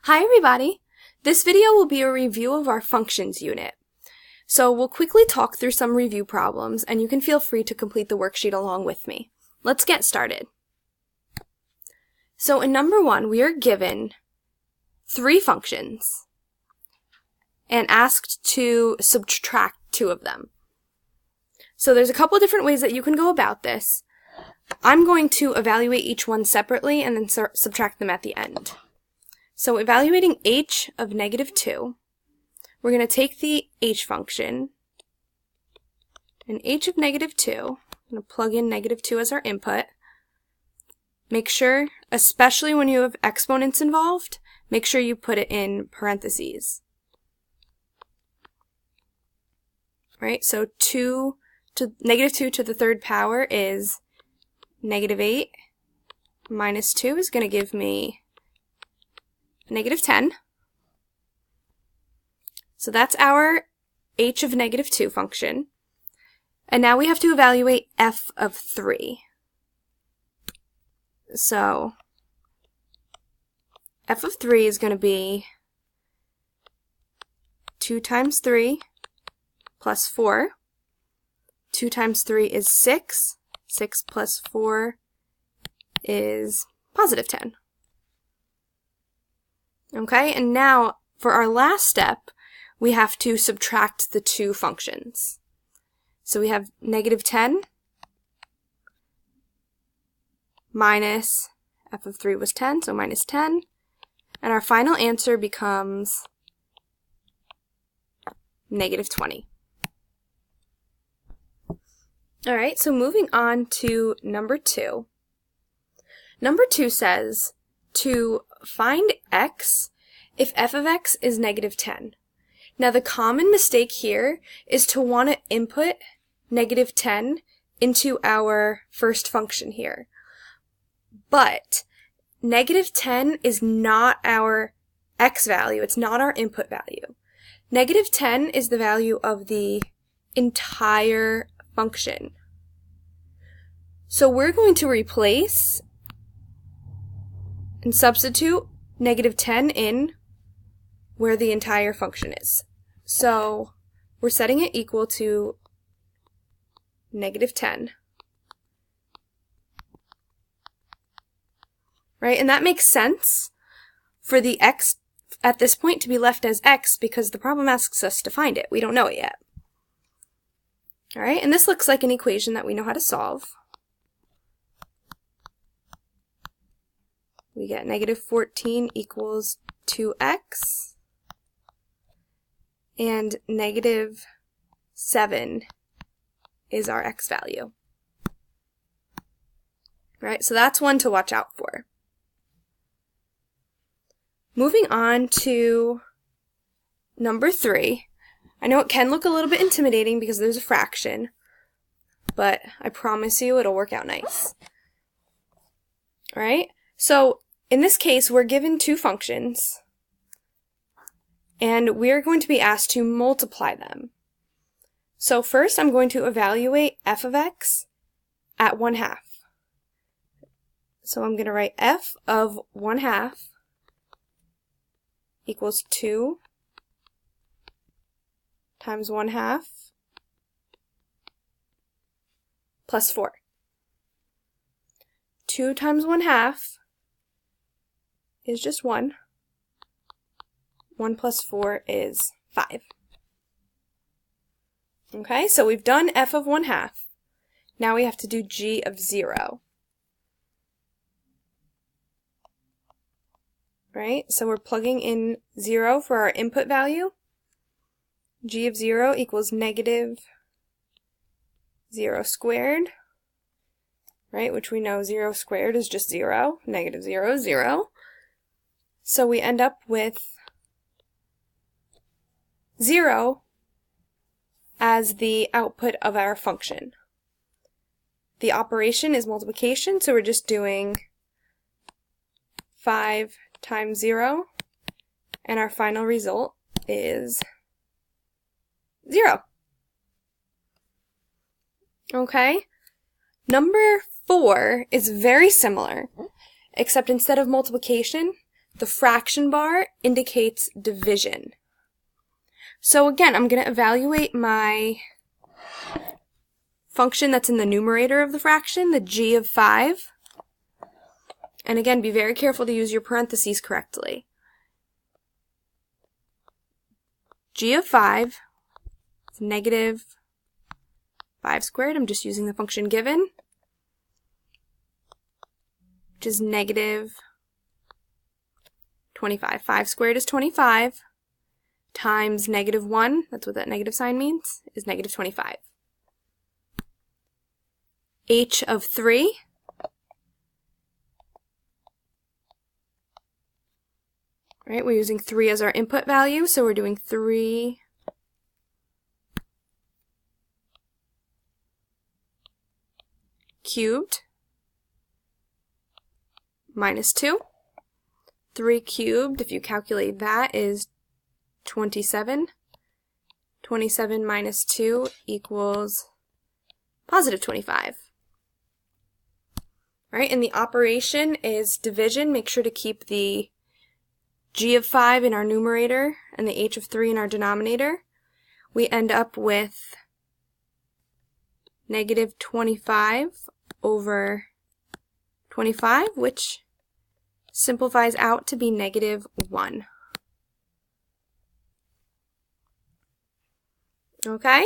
Hi everybody! This video will be a review of our functions unit. So we'll quickly talk through some review problems and you can feel free to complete the worksheet along with me. Let's get started. So in number 1 we are given 3 functions and asked to subtract 2 of them. So there's a couple different ways that you can go about this. I'm going to evaluate each one separately and then subtract them at the end. So evaluating h of -2, we're going to take the h function, and h of -2, I'm going to plug in -2 as our input. Make sure, especially when you have exponents involved, make sure you put it in parentheses. Right, so -2 to the third power is -8 minus 2 is going to give me -10. So that's our h of -2 function. And now we have to evaluate f of 3. So f of 3 is going to be 2 times 3 plus 4. 2 times 3 is 6. 6 plus 4 is positive 10. Okay, and now for our last step, we have to subtract the 2 functions. So we have -10 minus f of 3 was 10, so minus 10. And our final answer becomes -20. Alright, so moving on to number 2. Number 2 says to find x if f of x is -10. Now the common mistake here is to want to input -10 into our first function here. But -10 is not our x value, it's not our input value. -10 is the value of the entire function. So we're going to replace and substitute -10 in where the entire function is. So we're setting it equal to -10. Right? And that makes sense for the x at this point to be left as x because the problem asks us to find it. We don't know it yet. Alright, and this looks like an equation that we know how to solve. We get -14 equals 2x, and -7 is our x value. Right, so that's one to watch out for. Moving on to number 3. I know it can look a little bit intimidating because there's a fraction, but I promise you it'll work out nice. Alright, so in this case, we're given 2 functions, and we're going to be asked to multiply them. So first, I'm going to evaluate f of x at 1/2. So I'm going to write f of 1/2 equals 2 times 1/2 plus 4. 2 times 1/2 is just 1. 1 plus 4 is 5. Okay, so we've done f of 1/2. Now we have to do g of 0. Right, so we're plugging in 0 for our input value. G of 0 equals -0 squared. Right, which we know 0 squared is just 0. -0 is 0. So we end up with 0 as the output of our function. The operation is multiplication, so we're just doing 5 times 0, and our final result is 0. Okay? Number 4 is very similar, except instead of multiplication, the fraction bar indicates division. So again, I'm going to evaluate my function that's in the numerator of the fraction, the g of 5. And again, be very careful to use your parentheses correctly. G of 5 is negative 5 squared. I'm just using the function given, which is negative 25. 5 squared is 25 times negative 1, that's what that negative sign means, is negative 25. H of 3 right, we're using 3 as our input value, so we're doing 3 cubed minus 2. 3 cubed, if you calculate that, is 27. 27 minus 2 equals positive 25. All right, and the operation is division. Make sure to keep the g of 5 in our numerator and the h of 3 in our denominator. We end up with negative 25 over 25, which simplifies out to be negative 1. Okay?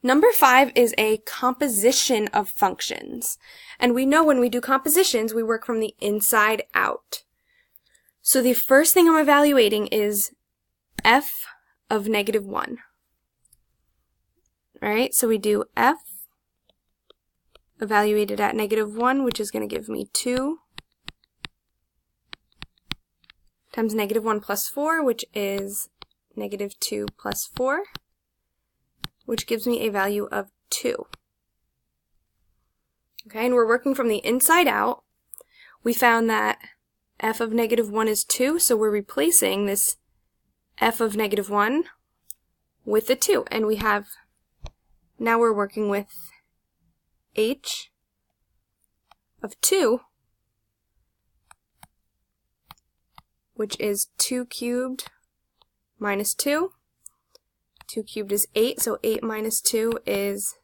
Number 5 is a composition of functions. And we know when we do compositions, we work from the inside out. So the first thing I'm evaluating is f of negative 1. Right? So we do f evaluated at negative 1, which is going to give me 2 times negative 1 plus 4, which is negative 2 plus 4, which gives me a value of 2. Okay, and we're working from the inside out. We found that f of negative 1 is 2, so we're replacing this f of negative 1 with the 2, and we have, now we're working with h of 2, which is 2 cubed minus 2. 2 cubed is 8, so 8 minus 2 is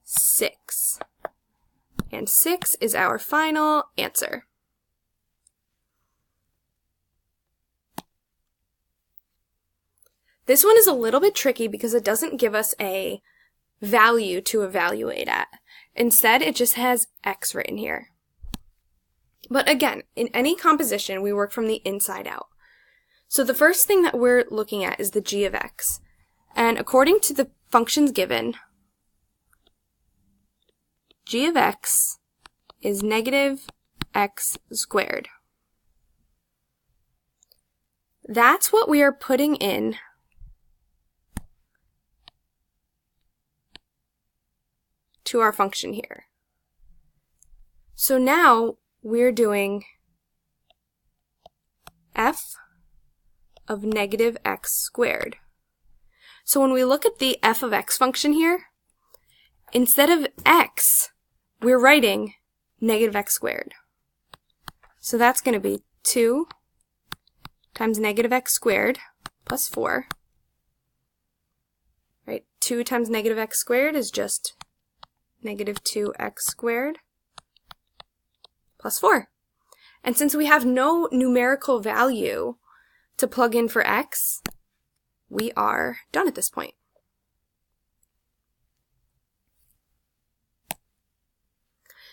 6. And 6 is our final answer. This one is a little bit tricky because it doesn't give us a value to evaluate at. Instead, it just has x written here. But again, in any composition, we work from the inside out. So the first thing that we're looking at is the g of x. And according to the functions given, g of x is negative x squared. That's what we are putting in to our function here. So now we're doing f of negative x squared. So when we look at the f of x function here, instead of x, we're writing negative x squared. So that's going to be 2 times negative x squared plus 4. Right? 2 times negative x squared is just negative 2x squared plus 4. And since we have no numerical value to plug in for x, we are done at this point.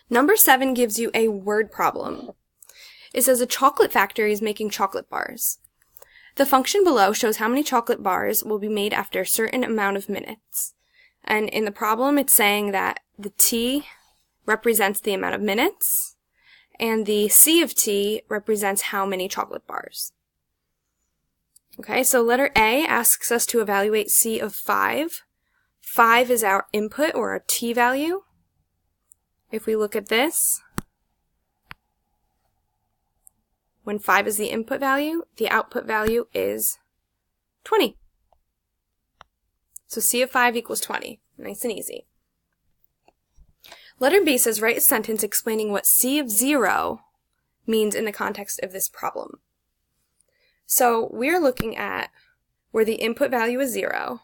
Number 7 gives you a word problem. It says a chocolate factory is making chocolate bars. The function below shows how many chocolate bars will be made after a certain amount of minutes. And in the problem, it's saying that the t represents the amount of minutes, and the c of t represents how many chocolate bars. Okay, so letter A asks us to evaluate c of 5. 5 is our input, or our t value. If we look at this, when 5 is the input value, the output value is 20. So c of 5 equals 20. Nice and easy. Letter B says write a sentence explaining what c of 0 means in the context of this problem. So we're looking at where the input value is 0,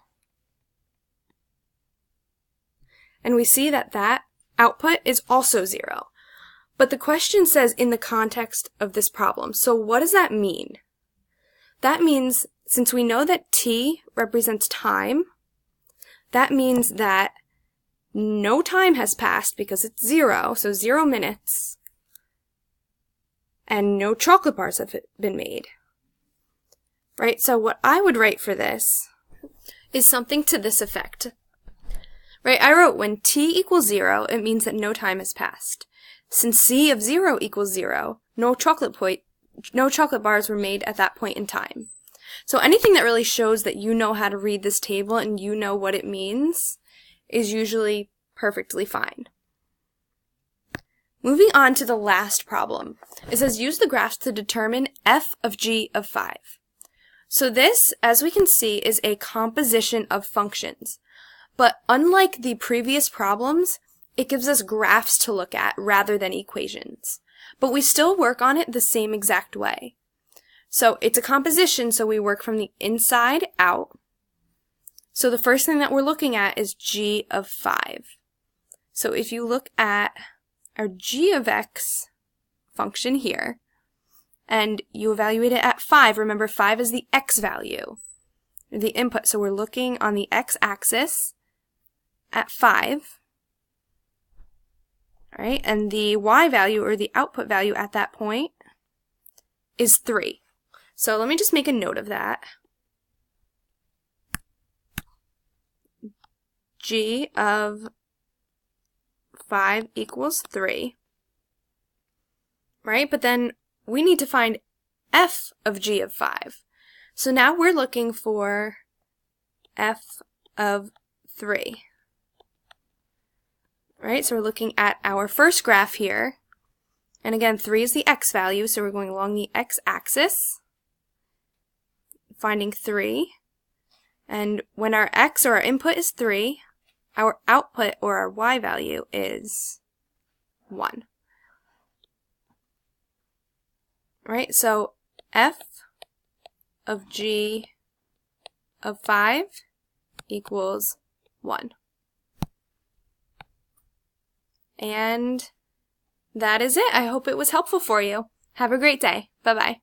and we see that that output is also 0. But the question says in the context of this problem. So what does that mean? That means, since we know that t represents time, that means that no time has passed because it's 0, so 0 minutes, and no chocolate bars have been made. Right? So what I would write for this is something to this effect. Right? I wrote when t equals 0, it means that no time has passed. Since c of 0 equals 0, no chocolate bars were made at that point in time. So anything that really shows that you know how to read this table and you know what it means is usually perfectly fine. Moving on to the last problem. It says use the graphs to determine f of g of 5. So this, as we can see, is a composition of functions. But unlike the previous problems, it gives us graphs to look at rather than equations. But we still work on it the same exact way. So it's a composition, so we work from the inside out. So the first thing that we're looking at is g of 5. So if you look at our g of x function here, and you evaluate it at 5, remember 5 is the x value, the input. So we're looking on the x-axis at 5. All right, and the y value, or the output value at that point, is 3. So let me just make a note of that. G of 5 equals 3. Right, but then we need to find f of g of 5. So now we're looking for f of 3. Right, so we're looking at our first graph here, and again 3 is the x value, so we're going along the x-axis, finding 3, and when our x, or our input, is 3, our output, or our y value, is 1. Right, so f of g of 5 equals 1. And that is it. I hope it was helpful for you. Have a great day. Bye-bye.